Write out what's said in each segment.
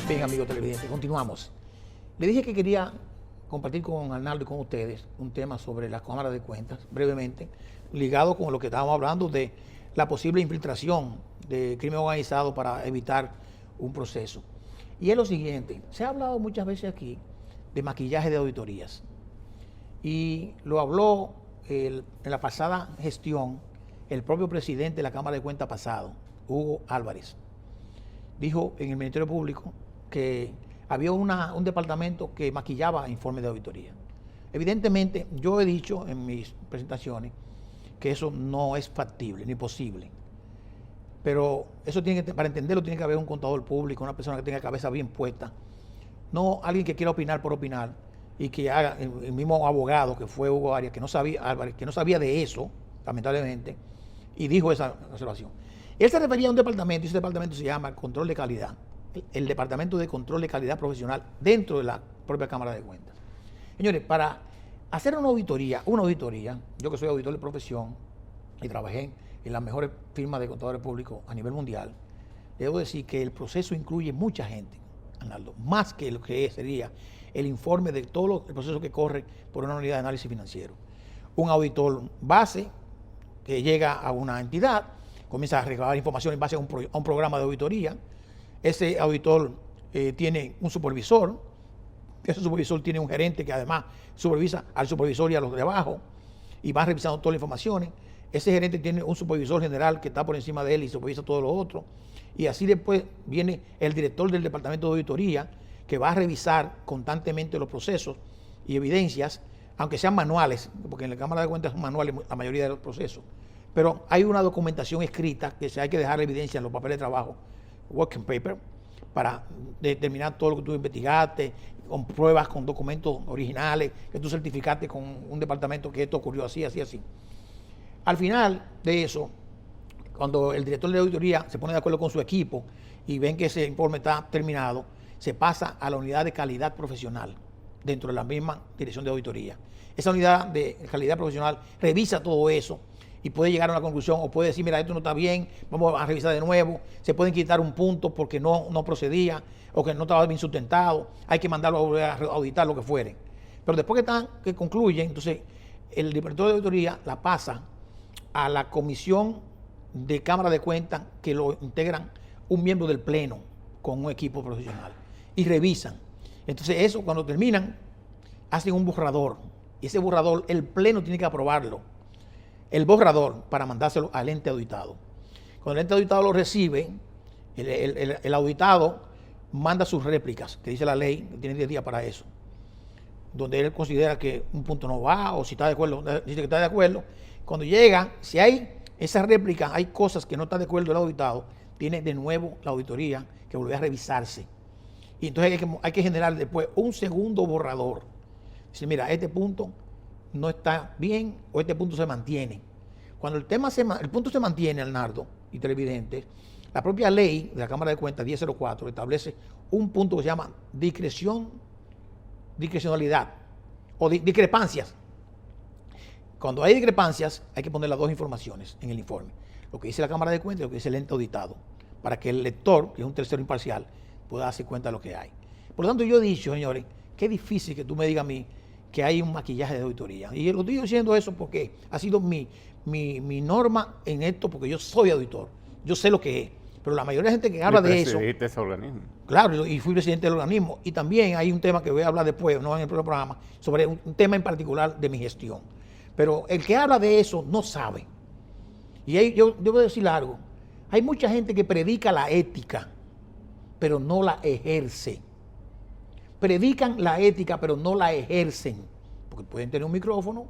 Bien, amigos televidentes, continuamos. Le dije que quería compartir con Arnaldo y con ustedes un tema sobre la Cámara de Cuentas, brevemente, ligado con lo que estábamos hablando de la posible infiltración de crimen organizado para evitar un proceso. Y es lo siguiente, se ha hablado muchas veces aquí de maquillaje de auditorías. Y lo habló en la pasada gestión el propio presidente de la Cámara de Cuentas pasado, Hugo Álvarez. Dijo en el Ministerio Público que había un departamento que maquillaba informes de auditoría. Evidentemente, yo he dicho en mis presentaciones que eso no es factible ni posible. Pero eso tiene que, para entenderlo, tiene que haber un contador público, una persona que tenga la cabeza bien puesta. No alguien que quiera opinar por opinar y que haga el mismo abogado que fue Hugo Arias, Álvarez, que no sabía de eso, lamentablemente, y dijo esa observación. Él se refería a un departamento, y ese departamento se llama Control de Calidad, el Departamento de Control de Calidad Profesional dentro de la propia Cámara de Cuentas. Señores, para hacer una auditoría, yo que soy auditor de profesión y trabajé en las mejores firmas de contadores públicos a nivel mundial, debo decir que el proceso incluye mucha gente, Arnaldo, más que lo que sería el informe de todo el proceso que corre por una unidad de análisis financiero. Un auditor base que llega a una entidad, comienza a recabar información en base a un programa de auditoría. Ese auditor tiene un supervisor, ese supervisor tiene un gerente que además supervisa al supervisor y a los de abajo y va revisando todas las informaciones. Ese gerente tiene un supervisor general que está por encima de él y supervisa todo lo otro. Y así después viene el director del departamento de auditoría que va a revisar constantemente los procesos y evidencias, aunque sean manuales, porque en la Cámara de Cuentas son manuales la mayoría de los procesos. Pero hay una documentación escrita que se hay que dejar evidencia en los papeles de trabajo, working paper, para determinar todo lo que tú investigaste, con pruebas, con documentos originales, que tú certificaste con un departamento que esto ocurrió así, así, así. Al final de eso, cuando el director de auditoría se pone de acuerdo con su equipo y ven que ese informe está terminado, se pasa a la unidad de calidad profesional dentro de la misma dirección de auditoría. Esa unidad de calidad profesional revisa todo eso y puede llegar a una conclusión o puede decir, mira, esto no está bien, vamos a revisar de nuevo, se pueden quitar un punto porque no procedía o que no estaba bien sustentado, hay que mandarlo a volver a auditar, lo que fuere. Pero después que concluye, entonces el director de auditoría la pasa a la comisión de Cámara de Cuentas que lo integran un miembro del Pleno con un equipo profesional y revisan. Entonces eso, cuando terminan, hacen un borrador y ese borrador el Pleno tiene que aprobarlo, el borrador, para mandárselo al ente auditado. Cuando el ente auditado lo recibe, el auditado manda sus réplicas, que dice la ley, que tiene 10 días para eso, donde él considera que un punto no va o si está de acuerdo, dice que está de acuerdo. Cuando llega, si hay esa réplica, hay cosas que no está de acuerdo el auditado, tiene de nuevo la auditoría que volver a revisarse. Y entonces hay que generar después un segundo borrador. Dice, mira, este punto no está bien o este punto se mantiene. Cuando el punto se mantiene, Arnaldo y televidentes, la propia ley de la Cámara de Cuentas 1004 establece un punto que se llama discrecionalidad o discrepancias. Cuando hay discrepancias, hay que poner las dos informaciones en el informe. Lo que dice la Cámara de Cuentas y lo que dice el ente auditado, para que el lector, que es un tercero imparcial, pueda darse cuenta de lo que hay. Por lo tanto, yo he dicho, señores, qué difícil que tú me digas a mí que hay un maquillaje de auditoría. Y lo estoy diciendo eso porque ha sido mi norma en esto, porque yo soy auditor, yo sé lo que es. Pero la mayoría de gente que habla de eso... ese organismo. Claro, y fui presidente del organismo. Y también hay un tema que voy a hablar después, no en el programa, sobre un tema en particular de mi gestión. Pero el que habla de eso no sabe. Y yo debo decir algo. Hay mucha gente que predica la ética, pero no la ejerce. Predican la ética, pero no la ejercen. Porque pueden tener un micrófono,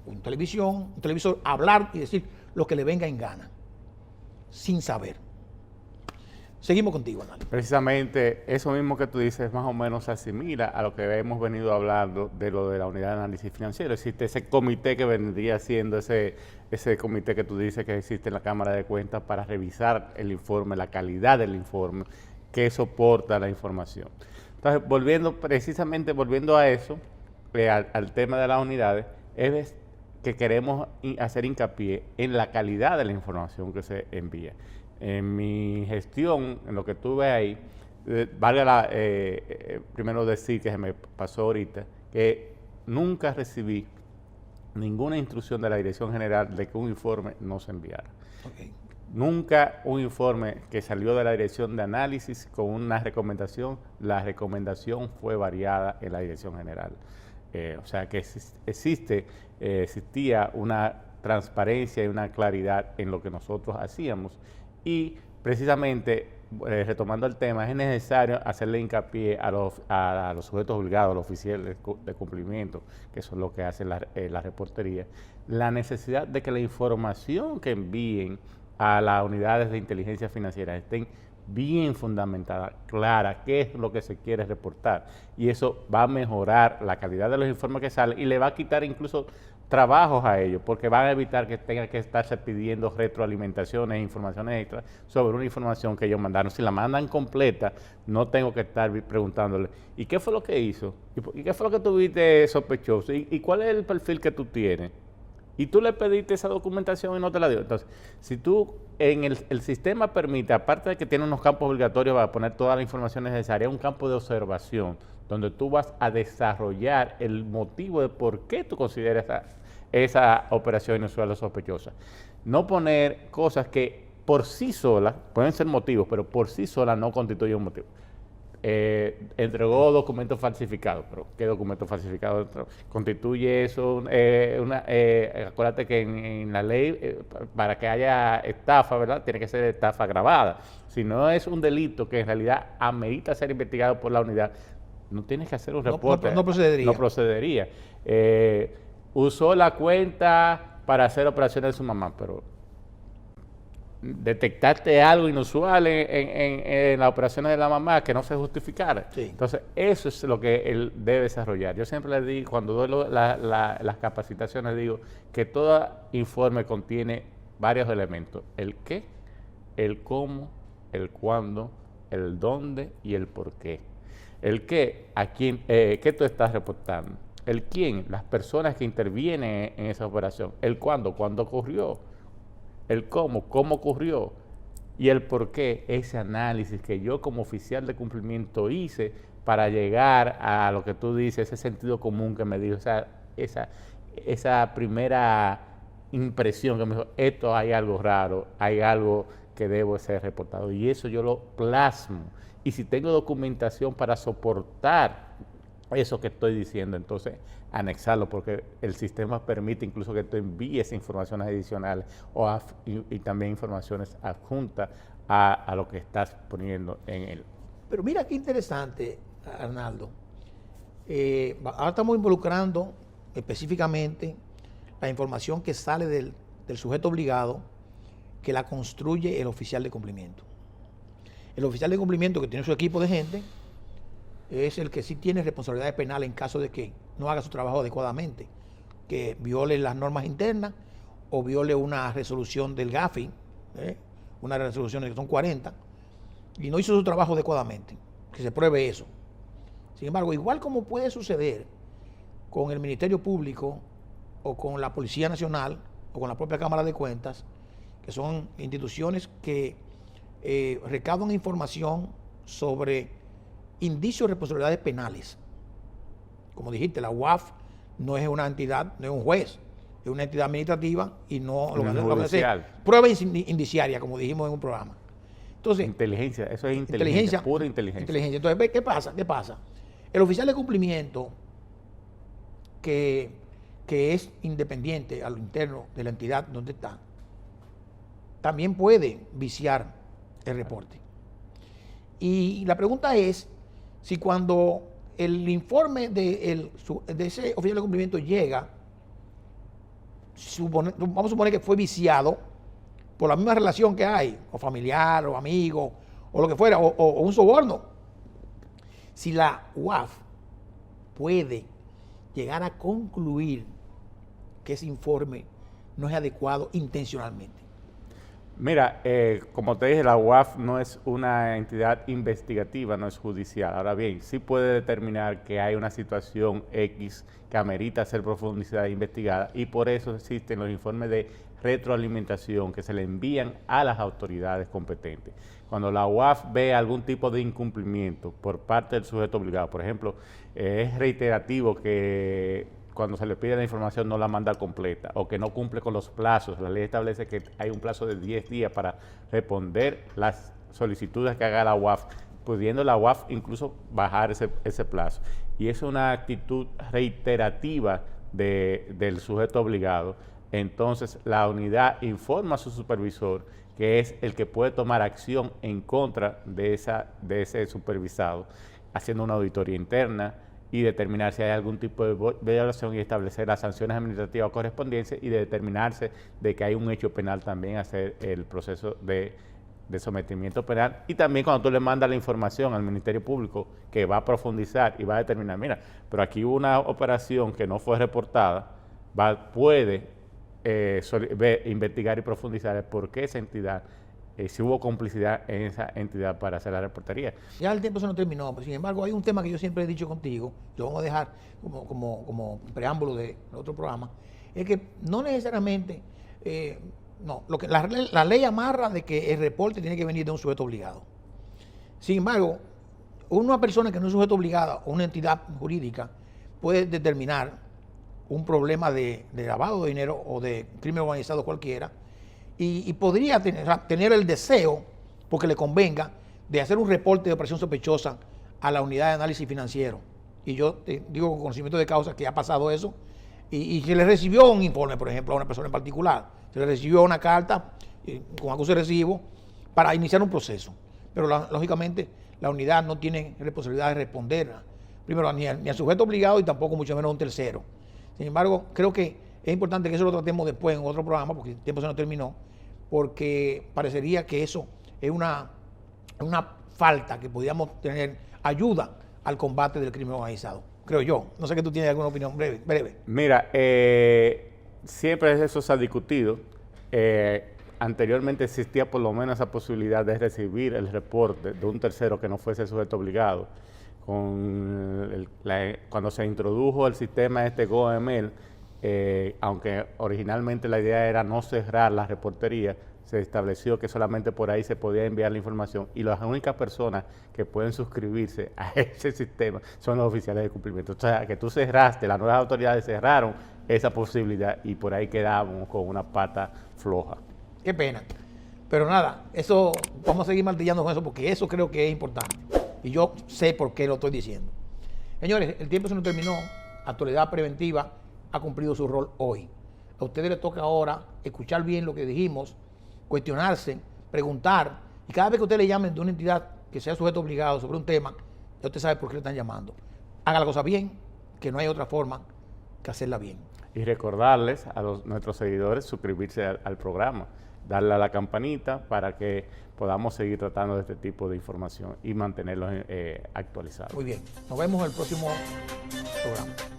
una televisión, un televisor, hablar y decir lo que le venga en gana, sin saber. Seguimos contigo, Arnaldo. Precisamente eso mismo que tú dices más o menos se asimila a lo que hemos venido hablando de lo de la unidad de análisis financiero. Existe ese comité que vendría siendo ese comité que tú dices que existe en la Cámara de Cuentas para revisar el informe, la calidad del informe, que soporta la información. Entonces, volviendo a eso, al tema de las unidades, es que queremos hacer hincapié en la calidad de la información que se envía. En mi gestión, en lo que tuve ahí, primero decir que se me pasó ahorita, que nunca recibí ninguna instrucción de la Dirección General de que un informe no se enviara. Okay. Nunca un informe que salió de la Dirección de Análisis con una recomendación, la recomendación fue variada en la Dirección General. O sea que existía una transparencia y una claridad en lo que nosotros hacíamos. Y precisamente, retomando el tema, es necesario hacerle hincapié a los sujetos obligados, a los oficiales de cumplimiento, que son lo que hace la reportería, la necesidad de que la información que envíen a las unidades de inteligencia financiera estén bien fundamentada, clara, qué es lo que se quiere reportar. Y eso va a mejorar la calidad de los informes que salen y le va a quitar incluso trabajos a ellos, porque van a evitar que tengan que estarse pidiendo retroalimentaciones, informaciones extras sobre una información que ellos mandaron. Si la mandan completa, no tengo que estar preguntándole, ¿y qué fue lo que hizo? ¿Y qué fue lo que tuviste sospechoso? ¿Y cuál es el perfil que tú tienes? Y tú le pediste esa documentación y no te la dio. Entonces, si tú en el sistema permite, aparte de que tiene unos campos obligatorios para poner toda la información necesaria, un campo de observación donde tú vas a desarrollar el motivo de por qué tú consideras esa operación inusual o sospechosa. No poner cosas que por sí solas, pueden ser motivos, pero por sí solas no constituyen un motivo. Entregó documentos falsificados, pero ¿qué documentos falsificados constituye eso? Acuérdate que en la ley, para que haya estafa, ¿verdad? Tiene que ser estafa agravada. Si no es un delito que en realidad amerita ser investigado por la unidad, no tienes que hacer un reporte. No procedería. No procedería. Usó la cuenta para hacer operaciones de su mamá, pero detectaste algo inusual en las operaciones de la mamá que no se justificara. Sí. Entonces, eso es lo que él debe desarrollar. Yo siempre le digo, cuando doy las capacitaciones, digo que todo informe contiene varios elementos. El qué, el cómo, el cuándo, el dónde y el por qué. El qué, a quién, qué tú estás reportando. El quién, las personas que intervienen en esa operación. El cuándo ocurrió. El cómo ocurrió, y el por qué, ese análisis que yo como oficial de cumplimiento hice para llegar a lo que tú dices, ese sentido común que me dijo, esa primera impresión que me dijo, esto hay algo raro, hay algo que debo ser reportado, y eso yo lo plasmo, y si tengo documentación para soportar eso que estoy diciendo, entonces anexarlo, porque el sistema permite incluso que tú envíes informaciones adicionales y también informaciones adjuntas a lo que estás poniendo en él. Pero mira qué interesante, Arnaldo. Ahora estamos involucrando específicamente la información que sale del sujeto obligado, que la construye el oficial de cumplimiento. El oficial de cumplimiento, que tiene su equipo de gente, es el que sí tiene responsabilidades penales en caso de que no haga su trabajo adecuadamente, que viole las normas internas o viole una resolución del GAFI, una resolución que son 40, y no hizo su trabajo adecuadamente, que se pruebe eso. Sin embargo, igual como puede suceder con el Ministerio Público o con la Policía Nacional o con la propia Cámara de Cuentas, que son instituciones que recaudan información sobre indicios de responsabilidades penales. Como dijiste, la UAF no es una entidad, no es un juez, es una entidad administrativa y no lo que hace prueba indiciaria, como dijimos en un programa. Entonces, inteligencia, eso es inteligencia, pura inteligencia. Entonces, ¿qué pasa? El oficial de cumplimiento que es independiente a lo interno de la entidad donde está, también puede viciar el reporte. Y la pregunta es, si cuando el informe de ese oficial de cumplimiento llega, vamos a suponer que fue viciado por la misma relación que hay, o familiar, o amigo, o lo que fuera, o un soborno. Si la UAF puede llegar a concluir que ese informe no es adecuado intencionalmente. Mira, como te dije, la UAF no es una entidad investigativa, no es judicial. Ahora bien, sí puede determinar que hay una situación X que amerita ser profundizada e investigada, y por eso existen los informes de retroalimentación que se le envían a las autoridades competentes. Cuando la UAF ve algún tipo de incumplimiento por parte del sujeto obligado, por ejemplo, es reiterativo que cuando se le pide la información no la manda completa o que no cumple con los plazos. La ley establece que hay un plazo de 10 días para responder las solicitudes que haga la UAF, pudiendo la UAF incluso bajar ese plazo. Y es una actitud reiterativa del sujeto obligado. Entonces la unidad informa a su supervisor, que es el que puede tomar acción en contra de ese supervisado, haciendo una auditoría interna y determinar si hay algún tipo de violación y establecer las sanciones administrativas correspondientes y de determinarse de que hay un hecho penal también, hacer el proceso de sometimiento penal. Y también cuando tú le mandas la información al Ministerio Público, que va a profundizar y va a determinar, mira, pero aquí hubo una operación que no fue reportada, puede investigar y profundizar por qué esa entidad, si hubo complicidad en esa entidad para hacer la reportería. Ya el tiempo se nos terminó, pero sin embargo hay un tema que yo siempre he dicho contigo, lo vamos a dejar como preámbulo de otro programa, es que no necesariamente, la ley amarra de que el reporte tiene que venir de un sujeto obligado. Sin embargo, una persona que no es sujeto obligado o una entidad jurídica puede determinar un problema de lavado de dinero o de crimen organizado cualquiera y podría tener el deseo, porque le convenga, de hacer un reporte de operación sospechosa a la unidad de análisis financiero. Y yo te digo con conocimiento de causa que ha pasado eso y se le recibió un informe, por ejemplo, a una persona en particular. Se le recibió una carta con acuse de recibo para iniciar un proceso. Pero lógicamente la unidad no tiene responsabilidad de responder primero ni al sujeto obligado y tampoco mucho menos a un tercero. Sin embargo, creo que es importante que eso lo tratemos después en otro programa, porque el tiempo se nos terminó, porque parecería que eso es una falta que podríamos tener ayuda al combate del crimen organizado, creo yo. No sé que tú tienes alguna opinión breve. Mira, siempre eso se ha discutido. Anteriormente existía por lo menos esa posibilidad de recibir el reporte de un tercero que no fuese sujeto obligado. Cuando se introdujo el sistema GOEMEL, aunque originalmente la idea era no cerrar la reportería, se estableció que solamente por ahí se podía enviar la información y las únicas personas que pueden suscribirse a ese sistema son los oficiales de cumplimiento. O sea, que tú cerraste, las nuevas autoridades cerraron esa posibilidad y por ahí quedamos con una pata floja. Qué pena. Pero nada, eso vamos a seguir martillando con eso porque eso creo que es importante. Y yo sé por qué lo estoy diciendo. Señores, el tiempo se nos terminó. Actualidad Preventiva ha cumplido su rol hoy. A ustedes les toca ahora escuchar bien lo que dijimos, cuestionarse, preguntar. Y cada vez que ustedes le llamen de una entidad que sea sujeto obligado sobre un tema, ya usted sabe por qué le están llamando. Haga la cosa bien, que no hay otra forma que hacerla bien. Y recordarles a nuestros seguidores suscribirse al programa, darle a la campanita para que podamos seguir tratando de este tipo de información y mantenerlos actualizados. Muy bien, nos vemos en el próximo programa.